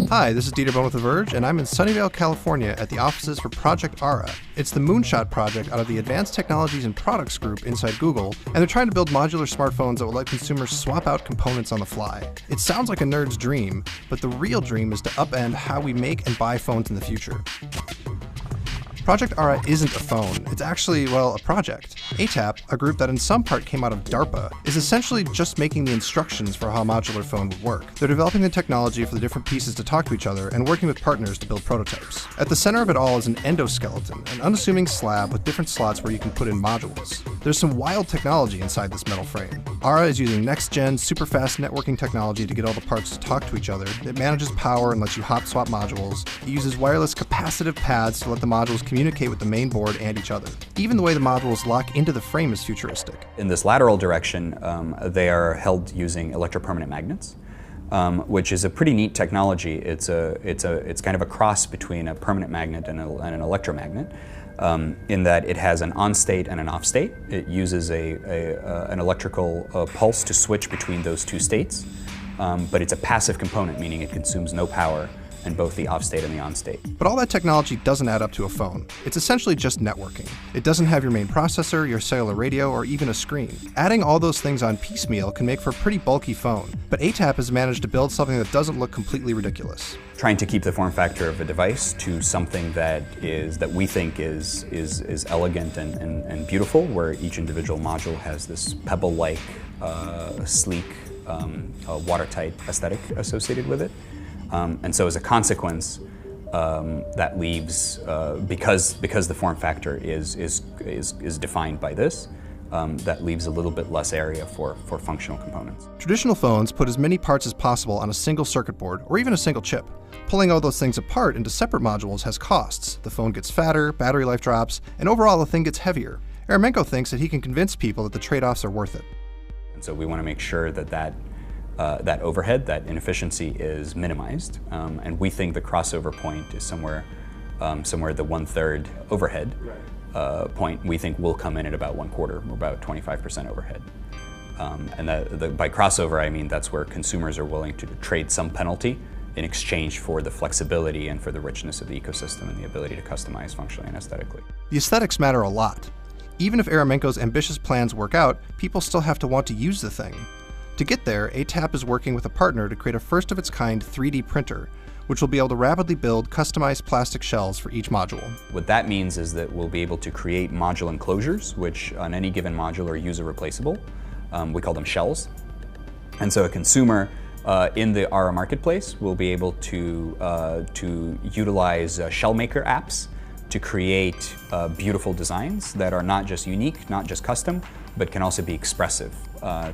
Hi, this is Dieter Bohn with The Verge, and I'm in Sunnyvale, California at the offices for Project Ara. It's the moonshot project out of the Advanced Technologies and Products group inside Google, and they're trying to build modular smartphones that will let consumers swap out components on the fly. It sounds like a nerd's dream, but the real dream is to upend how we make and buy phones in the future. Project Ara isn't a phone. It's actually, well, a project. ATAP, a group that in some part came out of DARPA, is essentially just making the instructions for how a modular phone would work. They're developing the technology for the different pieces to talk to each other and working with partners to build prototypes. At the center of it all is an endoskeleton, an unassuming slab with different slots where you can put in modules. There's some wild technology inside this metal frame. Ara is using next-gen, super-fast networking technology to get all the parts to talk to each other. It manages power and lets you hot-swap modules. It uses wireless capacitive pads to let the modules communicate with the main board and each other. Even the way the modules lock into the frame is futuristic. In this lateral direction, they are held using electropermanent magnets, which is a pretty neat technology. It's kind of a cross between a permanent magnet and an electromagnet, in that it has an on-state and an off-state. It uses an electrical pulse to switch between those two states, but it's a passive component, meaning it consumes no power in both the off-state and the on-state. But all that technology doesn't add up to a phone. It's essentially just networking. It doesn't have your main processor, your cellular radio, or even a screen. Adding all those things on piecemeal can make for a pretty bulky phone, but ATAP has managed to build something that doesn't look completely ridiculous. Trying to keep the form factor of a device to something that we think is elegant and beautiful, where each individual module has this pebble-like, sleek, watertight aesthetic associated with it. And so as a consequence, that leaves, because the form factor is defined by this, that leaves a little bit less area for functional components. Traditional phones put as many parts as possible on a single circuit board, or even a single chip. Pulling all those things apart into separate modules has costs. The phone gets fatter, battery life drops, and overall the thing gets heavier. Eremenko thinks that he can convince people that the trade-offs are worth it. And so we want to make sure that overhead, that inefficiency is minimized, and we think the crossover point is somewhere at the 1/3 overhead point. We think will come in at about 1/4, or about 25% overhead. And by crossover, I mean that's where consumers are willing to trade some penalty in exchange for the flexibility and for the richness of the ecosystem and the ability to customize functionally and aesthetically. The aesthetics matter a lot. Even if Eremenko's ambitious plans work out, people still have to want to use the thing. To get there, ATAP is working with a partner to create a first-of-its-kind 3D printer, which will be able to rapidly build customized plastic shells for each module. What that means is that we'll be able to create module enclosures, which on any given module are user-replaceable. We call them shells. And so a consumer in the Ara marketplace will be able to utilize shell maker apps to create beautiful designs that are not just unique, not just custom, but can also be expressive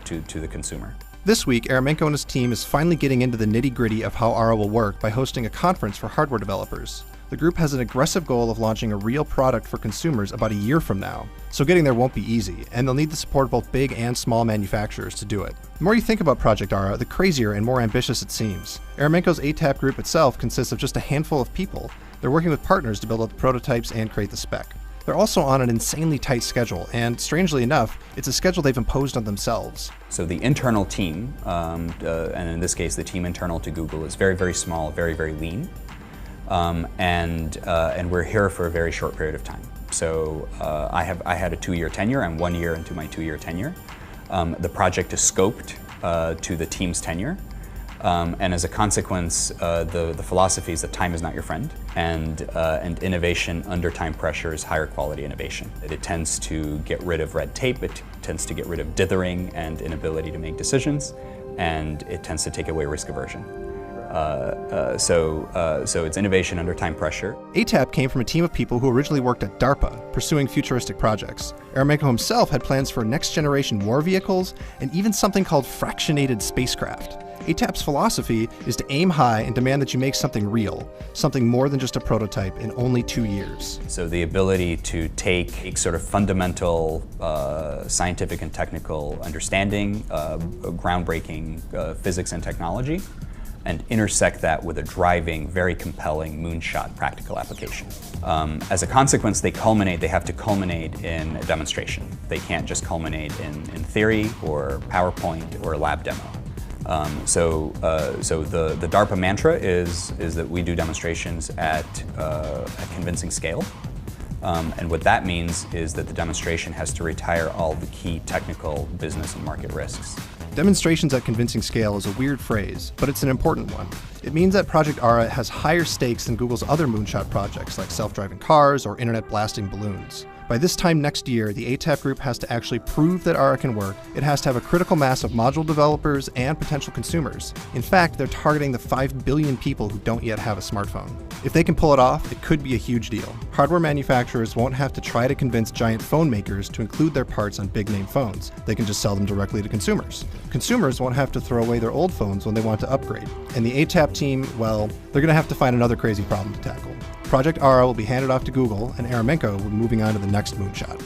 to the consumer. This week, Eremenko and his team is finally getting into the nitty-gritty of how Ara will work by hosting a conference for hardware developers. The group has an aggressive goal of launching a real product for consumers about a year from now, so getting there won't be easy, and they'll need the support of both big and small manufacturers to do it. The more you think about Project Ara, the crazier and more ambitious it seems. Eremenko's ATAP group itself consists of just a handful of people. They're working with partners to build out the prototypes and create the spec. They're also on an insanely tight schedule, and strangely enough, it's a schedule they've imposed on themselves. So the internal team, and in this case the team internal to Google, is very, very small, very, very lean, and we're here for a very short period of time. So I had a 2-year tenure. I'm 1 year into my 2-year tenure. The project is scoped to the team's tenure. And as a consequence, the philosophy is that time is not your friend, and innovation under time pressure is higher quality innovation. It tends to get rid of red tape, it tends to get rid of dithering and inability to make decisions, and it tends to take away risk aversion. So it's innovation under time pressure. ATAP came from a team of people who originally worked at DARPA, pursuing futuristic projects. Eremenko himself had plans for next-generation war vehicles and even something called fractionated spacecraft. ATAP's philosophy is to aim high and demand that you make something real, something more than just a prototype, in only 2 years. So the ability to take sort of fundamental scientific and technical understanding, groundbreaking physics and technology, and intersect that with a driving, very compelling moonshot practical application. As a consequence, they have to culminate in a demonstration. They can't just culminate in theory or PowerPoint or a lab demo. So the DARPA mantra is that we do demonstrations at convincing scale. And what that means is that the demonstration has to retire all the key technical, business, and market risks. Demonstrations at convincing scale is a weird phrase, but it's an important one. It means that Project Ara has higher stakes than Google's other moonshot projects like self-driving cars or internet blasting balloons. By this time next year, the ATAP group has to actually prove that Ara can work. It has to have a critical mass of module developers and potential consumers. In fact, they're targeting the 5 billion people who don't yet have a smartphone. If they can pull it off, it could be a huge deal. Hardware manufacturers won't have to try to convince giant phone makers to include their parts on big-name phones. They can just sell them directly to consumers. Consumers won't have to throw away their old phones when they want to upgrade. And the ATAP team, well, they're going to have to find another crazy problem to tackle. Project Ara will be handed off to Google, and Eremenko will be moving on to the next moonshot.